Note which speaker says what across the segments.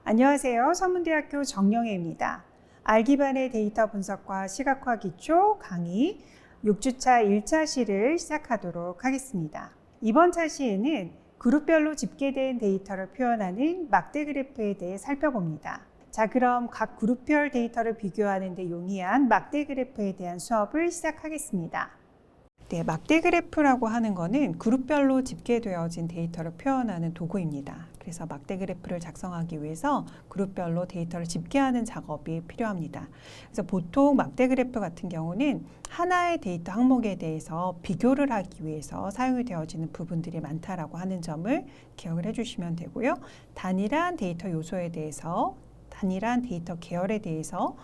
Speaker 1: 안녕하세요. 서문대학교 정영애입니다. 알기반의 데이터 분석과 시각화 기초 강의 6주차 1차 시를 시작하도록 하겠습니다. 이번 차 시에는 그룹별로 집계된 데이터를 표현하는 막대 그래프에 대해 살펴봅니다. 자, 그럼 각 그룹별 데이터를 비교하는 데 용이한 막대 그래프에 대한 수업을 시작하겠습니다. 네, 막대 그래프라고 하는 것은 그룹별로 집계되어진 데이터를 표현하는 도구입니다. 그래서 막대 그래프를 작성하기 위해서 그룹별로 데이터를 집계하는 작업이 필요합니다. 그래서 보통 막대 그래프 같은 경우는 하나의 데이터 항목에 대해서 비교를 하기 위해서 사용이 되어지는 부분들이 많다라고 하는 점을 기억을 해주시면 되고요. 단일한 데이터 요소에 대해서 단일한 데이터 계열에 대해서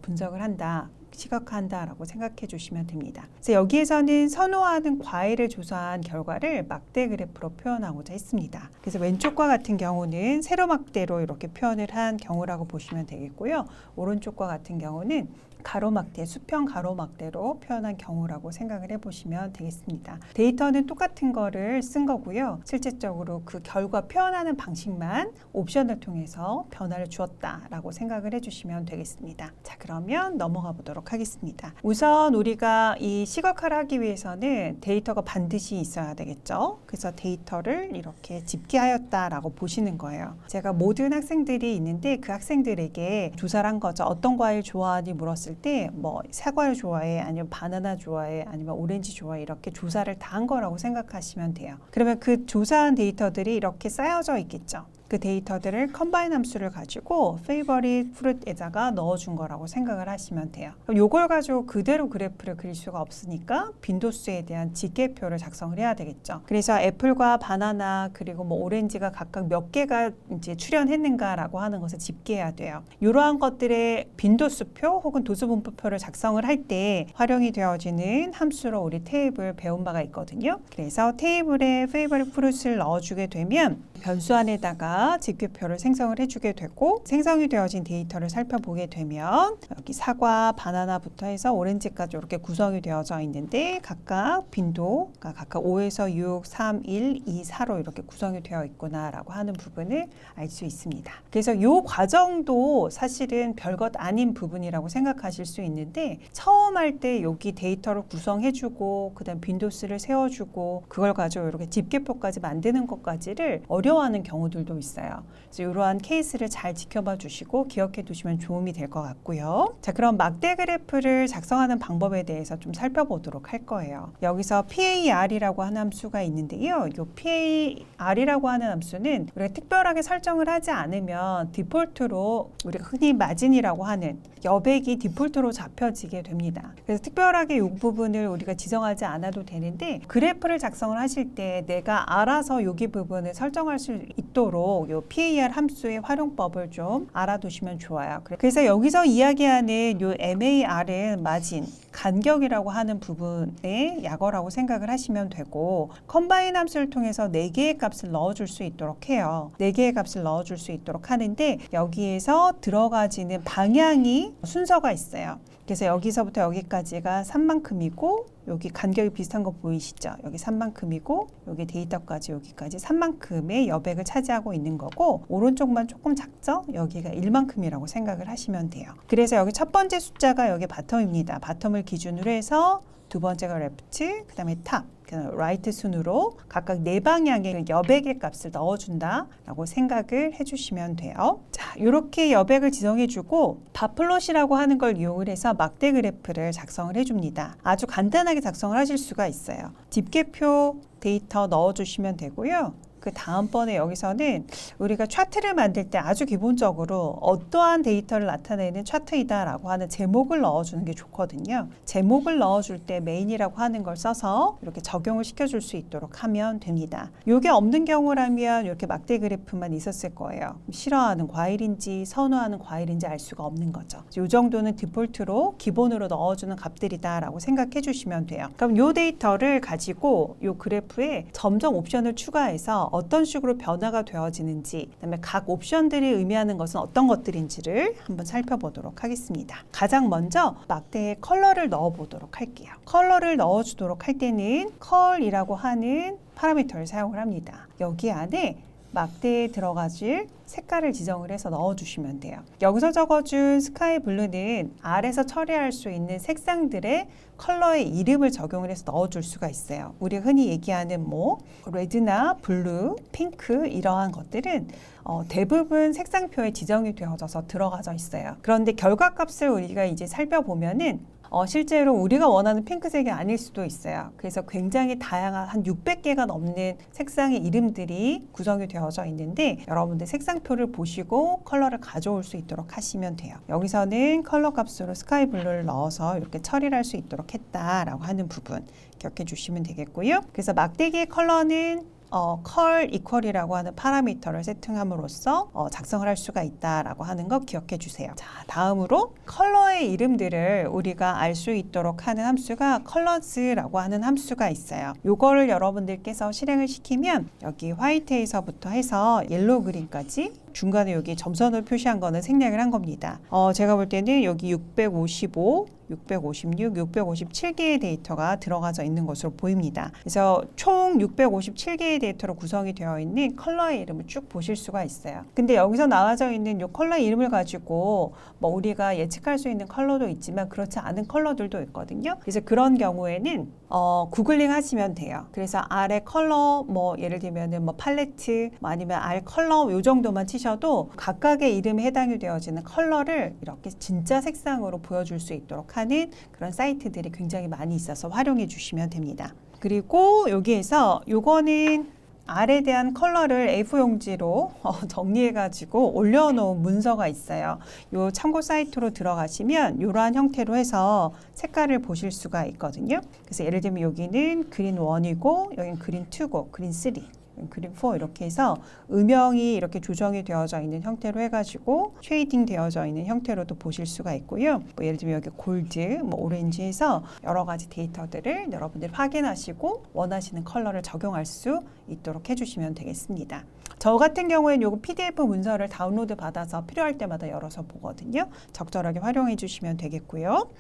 Speaker 1: 분석을 한다. 시각화한다라고 생각해 주시면 됩니다. 그래서 여기에서는 선호하는 과일을 조사한 결과를 막대 그래프로 표현하고자 했습니다. 그래서 왼쪽과 같은 경우는 세로 막대로 이렇게 표현을 한 경우라고 보시면 되겠고요. 오른쪽과 같은 경우는 가로막대, 수평 가로막대로 표현한 경우라고 생각을 해보시면 되겠습니다. 데이터는 똑같은 거를 쓴 거고요. 실질적으로 그 결과 표현하는 방식만 옵션을 통해서 변화를 주었다라고 생각을 해주시면 되겠습니다. 자, 그러면 넘어가 보도록 하겠습니다. 우선 우리가 이 시각화를 하기 위해서는 데이터가 반드시 있어야 되겠죠. 그래서 데이터를 이렇게 집계하였다라고 보시는 거예요. 제가 모든 학생들이 있는데 그 학생들에게 조사를 한 거죠. 어떤 과일 좋아하니 물었을 때 뭐 사과를 좋아해, 아니면 바나나 좋아해, 아니면 오렌지 좋아해, 이렇게 조사를 다 한 거라고 생각하시면 돼요. 그러면 그 조사한 데이터들이 이렇게 쌓여져 있겠죠. 그 데이터들을 컴바인 함수를 가지고 favorite fruit에다가 넣어준 거라고 생각을 하시면 돼요. 그럼 이걸 가지고 그대로 그래프를 그릴 수가 없으니까 빈도수에 대한 집계표를 작성을 해야 되겠죠. 그래서 애플과 바나나 그리고 뭐 오렌지가 각각 몇 개가 이제 출현했는가라고 하는 것을 집계해야 돼요. 이러한 것들의 빈도수표 혹은 도수분포표를 작성을 할 때 활용이 되어지는 함수로 우리 테이블 배운 바가 있거든요. 그래서 테이블에 favorite fruit을 넣어주게 되면 변수 안에다가 집계표를 생성을 해주게 되고, 생성이 되어진 데이터를 살펴보게 되면 여기 사과, 바나나부터 해서 오렌지까지 이렇게 구성이 되어져 있는데 각각 빈도가 각각 5에서 6, 3, 1, 2, 4로 이렇게 구성이 되어 있구나라고 하는 부분을 알 수 있습니다. 그래서 이 과정도 사실은 별것 아닌 부분이라고 생각하실 수 있는데, 처음 할 때 여기 데이터를 구성해주고 그다음 빈도수를 세워주고 그걸 가지고 이렇게 집계표까지 만드는 것까지를 어려워하는 경우들도 있어요. 그래서 이러한 케이스를 잘 지켜봐 주시고 기억해 두시면 도움이 될 것 같고요. 자, 그럼 막대 그래프를 작성하는 방법에 대해서 좀 살펴보도록 할 거예요. 여기서 PAR이라고 하는 함수가 있는데요. 이 PAR이라고 하는 함수는 우리가 특별하게 설정을 하지 않으면 디폴트로 우리가 흔히 마진이라고 하는 여백이 디폴트로 잡혀지게 됩니다. 그래서 특별하게 이 부분을 우리가 지정하지 않아도 되는데, 그래프를 작성을 하실 때 내가 알아서 여기 부분을 설정할 수 있도록 이 PAR 함수의 활용법을 좀 알아두시면 좋아요. 그래서 여기서 이야기하는 이 MAR은 마진, 간격이라고 하는 부분의 약어라고 생각을 하시면 되고, 컴바인 함수를 통해서 4개의 값을 넣어줄 수 있도록 해요. 4개의 값을 넣어줄 수 있도록 하는데, 여기에서 들어가지는 방향이 순서가 있어요. 그래서 여기서부터 여기까지가 3만큼이고 여기 간격이 비슷한 거 보이시죠? 여기 3만큼이고 여기 데이터까지 여기까지 3만큼의 여백을 차지하고 있는 거고, 오른쪽만 조금 작죠? 여기가 1만큼이라고 생각을 하시면 돼요. 그래서 여기 첫 번째 숫자가 여기 바텀입니다. 바텀을 기준으로 해서 두 번째가 레프트, 그 다음에 탑, 라이트 순으로 각각 4방향의 여백의 값을 넣어준다라고 생각을 해주시면 돼요. 자, 이렇게 여백을 지정해주고 바플롯이라고 하는 걸 이용을 해서 막대 그래프를 작성을 해줍니다. 아주 간단하게 작성을 하실 수가 있어요. 집계표 데이터 넣어주시면 되고요. 그 다음번에 여기서는 우리가 차트를 만들 때 아주 기본적으로 어떠한 데이터를 나타내는 차트이다라고 하는 제목을 넣어주는 게 좋거든요. 제목을 넣어줄 때 메인이라고 하는 걸 써서 이렇게 적용을 시켜줄 수 있도록 하면 됩니다. 이게 없는 경우라면 이렇게 막대 그래프만 있었을 거예요. 싫어하는 과일인지 선호하는 과일인지 알 수가 없는 거죠. 이 정도는 디폴트로 기본으로 넣어주는 값들이다라고 생각해 주시면 돼요. 그럼 이 데이터를 가지고 이 그래프에 점점 옵션을 추가해서 어떤 식으로 변화가 되어지는지, 그다음에 각 옵션들이 의미하는 것은 어떤 것들인지를 한번 살펴보도록 하겠습니다. 가장 먼저 막대에 컬러를 넣어보도록 할게요. 컬러를 넣어주도록 할 때는 컬이라고 하는 파라미터를 사용을 합니다. 여기 안에 막대에 들어가질 색깔을 지정을 해서 넣어주시면 돼요. 여기서 적어준 스카이 블루는 R에서 처리할 수 있는 색상들의 컬러의 이름을 적용을 해서 넣어줄 수가 있어요. 우리가 흔히 얘기하는 뭐 레드나 블루, 핑크 이러한 것들은 대부분 색상표에 지정이 되어져서 들어가져 있어요. 그런데 결과값을 우리가 이제 살펴보면은 실제로 우리가 원하는 핑크색이 아닐 수도 있어요. 그래서 굉장히 다양한 한 600개가 넘는 색상의 이름들이 구성이 되어져 있는데 여러분들 색상표를 보시고 컬러를 가져올 수 있도록 하시면 돼요. 여기서는 컬러 값으로 스카이 블루를 넣어서 이렇게 처리를 할 수 있도록 했다라고 하는 부분 기억해 주시면 되겠고요. 그래서 막대기의 컬러는 컬 이퀄이라고 하는 파라미터를 세팅함으로써 작성을 할 수가 있다라고 하는 거 기억해 주세요. 자, 다음으로 컬러의 이름들을 우리가 알 수 있도록 하는 함수가 컬러즈라고 하는 함수가 있어요. 요거를 여러분들께서 실행을 시키면 여기 화이트에서부터 해서 옐로우 그린까지 중간에 여기 점선으로 표시한 거는 생략을 한 겁니다. 제가 볼 때는 여기 655, 656, 657개의 데이터가 들어가져 있는 것으로 보입니다. 그래서 총 657개의 데이터로 구성이 되어 있는 컬러의 이름을 쭉 보실 수가 있어요. 근데 여기서 나와져 있는 이 컬러의 이름을 가지고 뭐 우리가 예측할 수 있는 컬러도 있지만 그렇지 않은 컬러들도 있거든요. 그래서 그런 경우에는 구글링 하시면 돼요. 그래서 R의 컬러, 뭐 예를 들면은 뭐 팔레트, 뭐 아니면 R 컬러 요 정도만 치셔도 각각의 이름에 해당이 되어지는 컬러를 이렇게 진짜 색상으로 보여줄 수 있도록 하는 그런 사이트들이 굉장히 많이 있어서 활용해 주시면 됩니다. 그리고 여기에서 요거는 R에 대한 컬러를 A4용지로 정리해가지고 올려놓은 문서가 있어요. 요 참고 사이트로 들어가시면 이러한 형태로 해서 색깔을 보실 수가 있거든요. 그래서 예를 들면 여기는 그린 1이고 여기는 그린 2고 그린 3. 그린 4 이렇게 해서 음영이 이렇게 조정이 되어져 있는 형태로 해가지고 쉐이딩 되어져 있는 형태로도 보실 수가 있고요. 뭐 예를 들면 여기 골드, 뭐 오렌지 해서 여러 가지 데이터들을 여러분들이 확인하시고 원하시는 컬러를 적용할 수 있도록 해주시면 되겠습니다. 저 같은 경우에는 요거 PDF 문서를 다운로드 받아서 필요할 때마다 열어서 보거든요. 적절하게 활용해 주시면 되겠고요.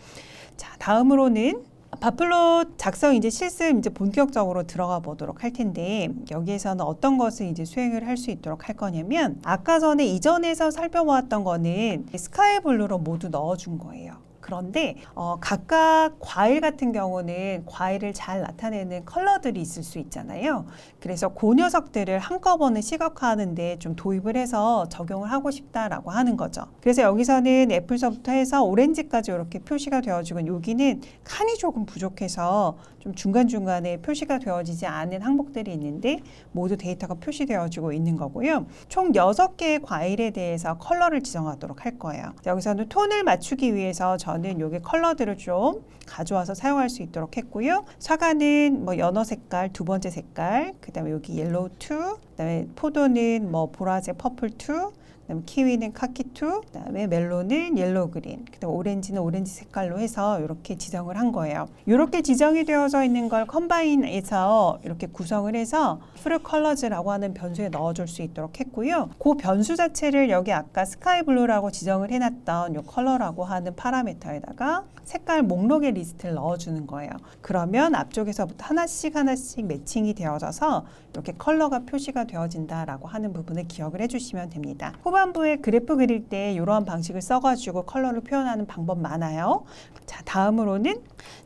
Speaker 1: 자, 다음으로는 바플롯 작성 이제 실습 이제 본격적으로 들어가 보도록 할 텐데 여기에서는 어떤 것을 이제 수행을 할 수 있도록 할 거냐면 아까 전에 이전에서 살펴보았던 거는 스카이 블루로 모두 넣어준 거예요. 그런데 각각 과일 같은 경우는 과일을 잘 나타내는 컬러들이 있을 수 있잖아요. 그래서 그 녀석들을 한꺼번에 시각화하는데 좀 도입을 해서 적용을 하고 싶다라고 하는 거죠. 그래서 여기서는 애플서부터 해서 오렌지까지 이렇게 표시가 되어지고 여기는 칸이 조금 부족해서 좀 중간중간에 표시가 되어지지 않은 항목들이 있는데 모두 데이터가 표시되어지고 있는 거고요. 총 6개의 과일에 대해서 컬러를 지정하도록 할 거예요. 여기서는 톤을 맞추기 위해서 저는 여기 컬러들을 좀 가져와서 사용할 수 있도록 했고요. 사과는 뭐 연어 색깔, 두 번째 색깔, 그 다음에 여기 옐로우 2, 그 다음에 포도는 뭐 보라색 퍼플 2, 그다음에 키위는 카키 2, 그다음에 멜론은 옐로우 그린, 그다음에 오렌지는 오렌지 색깔로 해서 이렇게 지정을 한 거예요. 이렇게 지정이 되어져 있는 걸 컴바인해서 이렇게 구성을 해서 프루 컬러즈라고 하는 변수에 넣어줄 수 있도록 했고요. 그 변수 자체를 여기 아까 스카이 블루라고 지정을 해놨던 이 컬러라고 하는 파라미터에다가 색깔 목록의 리스트를 넣어주는 거예요. 그러면 앞쪽에서부터 하나씩 매칭이 되어져서 이렇게 컬러가 표시가 되어진다라고 하는 부분을 기억을 해주시면 됩니다. 후반부에 그래프 그릴 때 이러한 방식을 써가지고 컬러를 표현하는 방법 많아요. 자, 다음으로는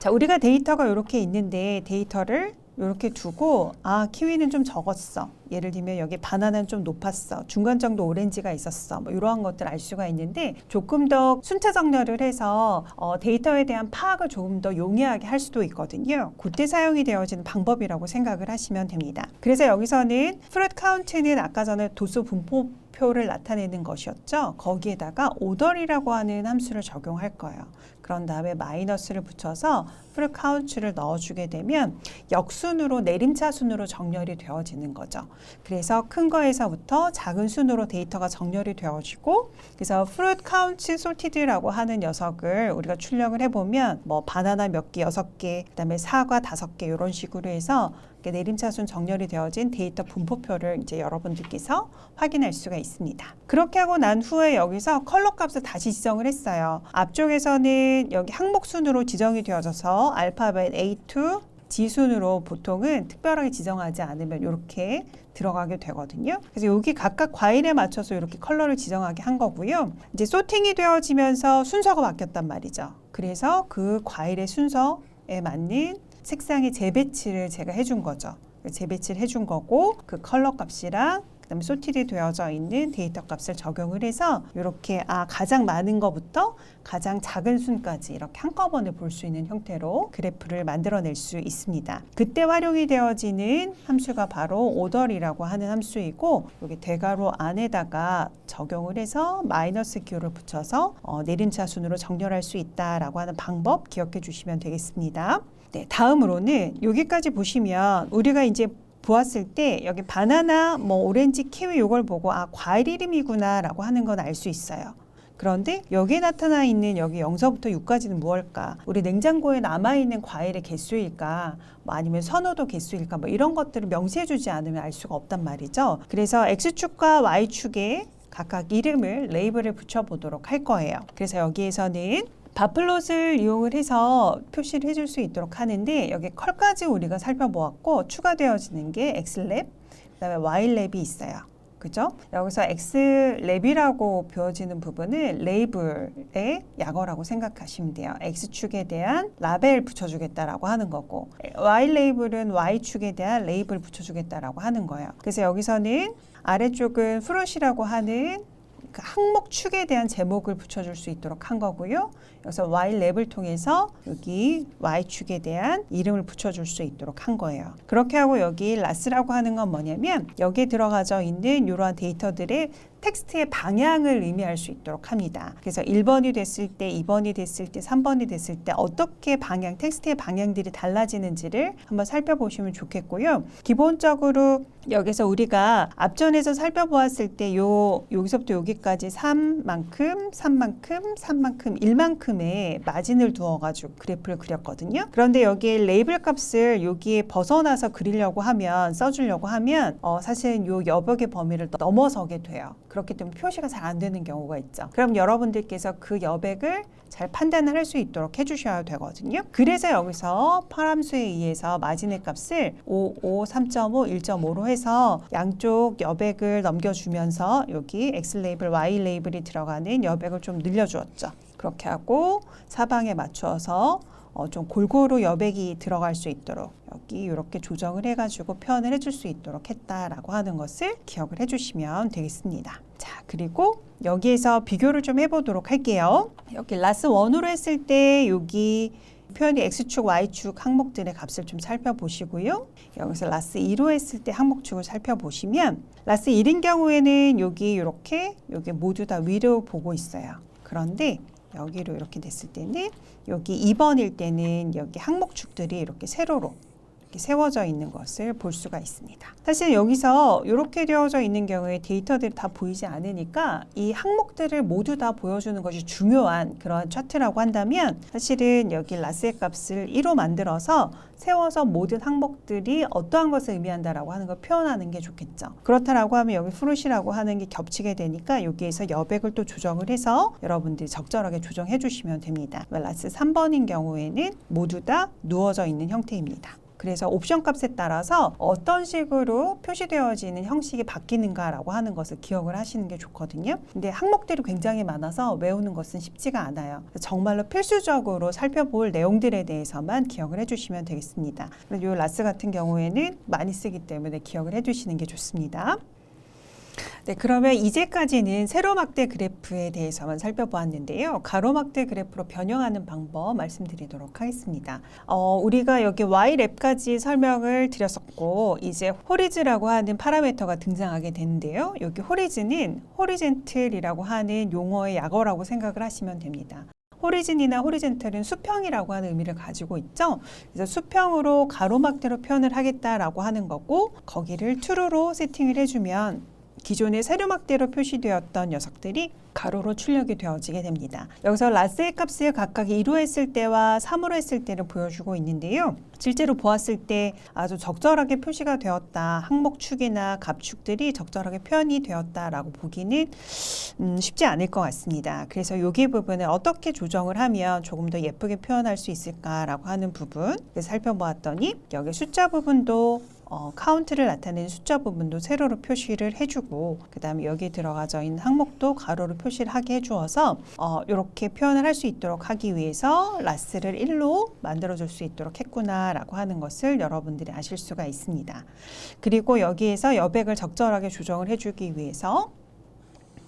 Speaker 1: 우리가 데이터가 이렇게 있는데 데이터를 이렇게 두고 키위는 좀 적었어. 예를 들면 여기 바나나는 좀 높았어. 중간 정도 오렌지가 있었어. 뭐 이러한 것들 알 수가 있는데 조금 더 순차 정렬을 해서 데이터에 대한 파악을 조금 더 용이하게 할 수도 있거든요. 그때 사용이 되어지는 방법이라고 생각을 하시면 됩니다. 그래서 여기서는 fruit count는 아까 전에 도수 분포표를 나타내는 것이었죠. 거기에다가 order이라고 하는 함수를 적용할 거예요. 그런 다음에 마이너스를 붙여서 fruit count를 넣어주게 되면 역순으로 내림차순으로 정렬이 되어지는 거죠. 그래서 큰 거에서부터 작은 순으로 데이터가 정렬이 되어지고 그래서 fruit count sorted라고 하는 녀석을 우리가 출력을 해보면 뭐 바나나 몇 개, 6개, 그다음에 사과 5개 이런 식으로 해서 내림차순 정렬이 되어진 데이터 분포표를 이제 여러분들께서 확인할 수가 있습니다. 그렇게 하고 난 후에 여기서 컬러 값을 다시 지정을 했어요. 앞쪽에서는 여기 항목순으로 지정이 되어져서 알파벳 A2 지순으로 보통은 특별하게 지정하지 않으면 이렇게 들어가게 되거든요. 그래서 여기 각각 과일에 맞춰서 이렇게 컬러를 지정하게 한 거고요. 이제 소팅이 되어지면서 순서가 바뀌었단 말이죠. 그래서 그 과일의 순서에 맞는 색상의 재배치를 제가 해준 거죠. 재배치를 해준 거고 그 컬러 값이랑 그다음에 소티드 되어져 있는 데이터 값을 적용을 해서 이렇게 가장 많은 것부터 가장 작은 순까지 이렇게 한꺼번에 볼 수 있는 형태로 그래프를 만들어낼 수 있습니다. 그때 활용이 되어지는 함수가 바로 order이라고 하는 함수이고 여기 대괄호 안에다가 적용을 해서 마이너스 기호를 붙여서 내림차순으로 정렬할 수 있다라고 하는 방법 기억해 주시면 되겠습니다. 네, 다음으로는 여기까지 보시면 우리가 이제 보았을 때 여기 바나나, 뭐 오렌지, 키위 이걸 보고 과일 이름이구나 라고 하는 건 알 수 있어요. 그런데 여기에 나타나 있는 여기 0서부터 6까지는 무엇일까? 우리 냉장고에 남아있는 과일의 개수일까? 뭐 아니면 선호도 개수일까? 뭐 이런 것들을 명시해 주지 않으면 알 수가 없단 말이죠. 그래서 X축과 Y축에 각각 이름을 레이블을 붙여보도록 할 거예요. 그래서 여기에서는 바플롯을 이용을 해서 표시를 해줄 수 있도록 하는데 여기 컬까지 우리가 살펴보았고 추가되어지는 게 X랩, 그다음에 Y랩이 있어요. 그죠? 여기서 X랩이라고 부여지는 부분은 레이블의 약어라고 생각하시면 돼요. X축에 대한 라벨 붙여주겠다라고 하는 거고 Y레이블은 Y축에 대한 레이블 붙여주겠다라고 하는 거예요. 그래서 여기서는 아래쪽은 프루시라고 하는 그 항목 축에 대한 제목을 붙여줄 수 있도록 한 거고요. 여기서 Y랩을 통해서 여기 Y축에 대한 이름을 붙여줄 수 있도록 한 거예요. 그렇게 하고 여기 라스라고 하는 건 뭐냐면 여기에 들어가져 있는 이러한 데이터들의 텍스트의 방향을 의미할 수 있도록 합니다. 그래서 1번이 됐을 때, 2번이 됐을 때, 3번이 됐을 때 어떻게 텍스트의 방향들이 달라지는지를 한번 살펴보시면 좋겠고요. 기본적으로 여기서 우리가 앞전에서 살펴보았을 때 여기서부터 여기까지 3만큼, 3만큼, 3만큼, 1만큼의 마진을 두어가지고 그래프를 그렸거든요. 그런데 여기에 레이블 값을 여기에 벗어나서 그리려고 하면, 써주려고 하면 사실은 요 여백의 범위를 넘어서게 돼요. 그렇기 때문에 표시가 잘 안 되는 경우가 있죠. 그럼 여러분들께서 그 여백을 잘 판단을 할 수 있도록 해주셔야 되거든요. 그래서 여기서 파함수에 의해서 마진의 값을 5, 3.5, 1.5로 해서 양쪽 여백을 넘겨주면서 여기 X 레이블, Y 레이블이 들어가는 여백을 좀 늘려주었죠. 그렇게 하고 사방에 맞춰서 좀 골고루 여백이 들어갈 수 있도록 여기 이렇게 조정을 해가지고 표현을 해줄 수 있도록 했다라고 하는 것을 기억을 해주시면 되겠습니다. 자, 그리고 여기에서 비교를 좀 해보도록 할게요. 여기 라스 1으로 했을 때 여기 표현이 X축, Y축 항목들의 값을 좀 살펴보시고요. 여기서 라스 2로 했을 때 항목축을 살펴보시면 라스 1인 경우에는 여기 이렇게 여기 모두 다 위로 보고 있어요. 그런데 여기로 이렇게 됐을 때는 여기 2번일 때는 여기 항목축들이 이렇게 세로로 이렇게 세워져 있는 것을 볼 수가 있습니다. 사실 여기서 이렇게 되어져 있는 경우에 데이터들이 다 보이지 않으니까 이 항목들을 모두 다 보여주는 것이 중요한 그런 차트라고 한다면 사실은 여기 라스의 값을 1로 만들어서 세워서 모든 항목들이 어떠한 것을 의미한다라고 하는 걸 표현하는 게 좋겠죠. 그렇다라고 하면 여기 프루시라고 하는 게 겹치게 되니까 여기에서 여백을 또 조정을 해서 여러분들이 적절하게 조정해 주시면 됩니다. 라스 3번인 경우에는 모두 다 누워져 있는 형태입니다. 그래서 옵션 값에 따라서 어떤 식으로 표시되어지는 형식이 바뀌는가라고 하는 것을 기억을 하시는 게 좋거든요. 근데 항목들이 굉장히 많아서 외우는 것은 쉽지가 않아요. 정말로 필수적으로 살펴볼 내용들에 대해서만 기억을 해주시면 되겠습니다. 이 라스 같은 경우에는 많이 쓰기 때문에 기억을 해주시는 게 좋습니다. 네, 그러면 이제까지는 세로막대 그래프에 대해서만 살펴보았는데요. 가로막대 그래프로 변형하는 방법 말씀드리도록 하겠습니다. 우리가 여기 Y랩까지 설명을 드렸었고 이제 호리즈라고 하는 파라미터가 등장하게 되는데요. 여기 호리즈는 호리젠틀이라고 하는 용어의 약어라고 생각을 하시면 됩니다. 호리진이나 호리젠틀은 수평이라고 하는 의미를 가지고 있죠. 그래서 수평으로 가로막대로 표현을 하겠다라고 하는 거고 거기를 true로 세팅을 해주면 기존의 세로막대로 표시되었던 녀석들이 가로로 출력이 되어지게 됩니다. 여기서 라스의 값을 각각 2로 했을 때와 3으로 했을 때를 보여주고 있는데요. 실제로 보았을 때 아주 적절하게 표시가 되었다. 항목축이나 값축들이 적절하게 표현이 되었다라고 보기는 쉽지 않을 것 같습니다. 그래서 여기 부분을 어떻게 조정을 하면 조금 더 예쁘게 표현할 수 있을까라고 하는 부분 살펴보았더니 여기 숫자 부분도 카운트를 나타내는 숫자 부분도 세로로 표시를 해주고 그 다음에 여기 들어가져 있는 항목도 가로로 표시를 하게 해주어서 이렇게 표현을 할 수 있도록 하기 위해서 라스를 1로 만들어줄 수 있도록 했구나 라고 하는 것을 여러분들이 아실 수가 있습니다. 그리고 여기에서 여백을 적절하게 조정을 해주기 위해서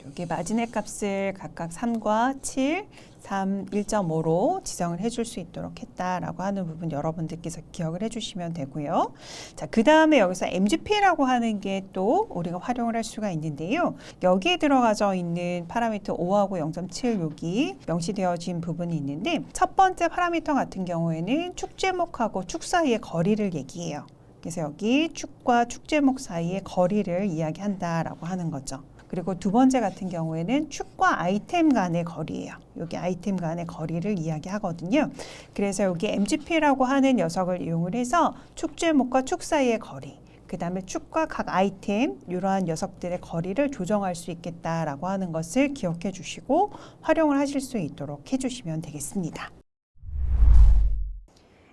Speaker 1: 여기 마진의 값을 각각 3과 7, 3, 1.5로 지정을 해줄 수 있도록 했다라고 하는 부분 여러분들께서 기억을 해주시면 되고요. 자, 그 다음에 여기서 MGP라고 하는 게 또 우리가 활용을 할 수가 있는데요. 여기에 들어가져 있는 파라미터 5하고 0.7 여기 명시되어진 부분이 있는데 첫 번째 파라미터 같은 경우에는 축 제목하고 축 사이의 거리를 얘기해요. 그래서 여기 축과 축 제목 사이의 거리를 이야기한다라고 하는 거죠. 그리고 두 번째 같은 경우에는 축과 아이템 간의 거리예요. 여기 아이템 간의 거리를 이야기하거든요. 그래서 여기 MGP라고 하는 녀석을 이용을 해서 축 제목과 축 사이의 거리, 그 다음에 축과 각 아이템 이러한 녀석들의 거리를 조정할 수 있겠다라고 하는 것을 기억해 주시고 활용을 하실 수 있도록 해주시면 되겠습니다.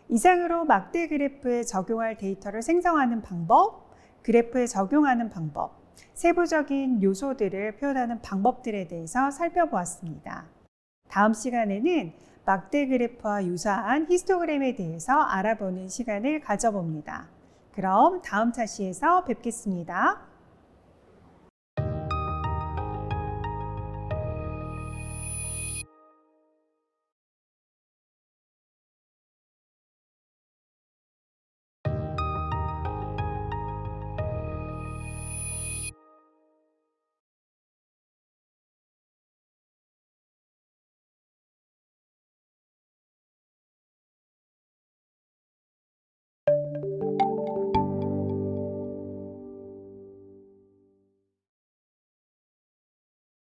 Speaker 1: 이상으로 막대 그래프에 적용할 데이터를 생성하는 방법, 그래프에 적용하는 방법, 세부적인 요소들을 표현하는 방법들에 대해서 살펴보았습니다. 다음 시간에는 막대 그래프와 유사한 히스토그램에 대해서 알아보는 시간을 가져봅니다. 그럼 다음 차시에서 뵙겠습니다.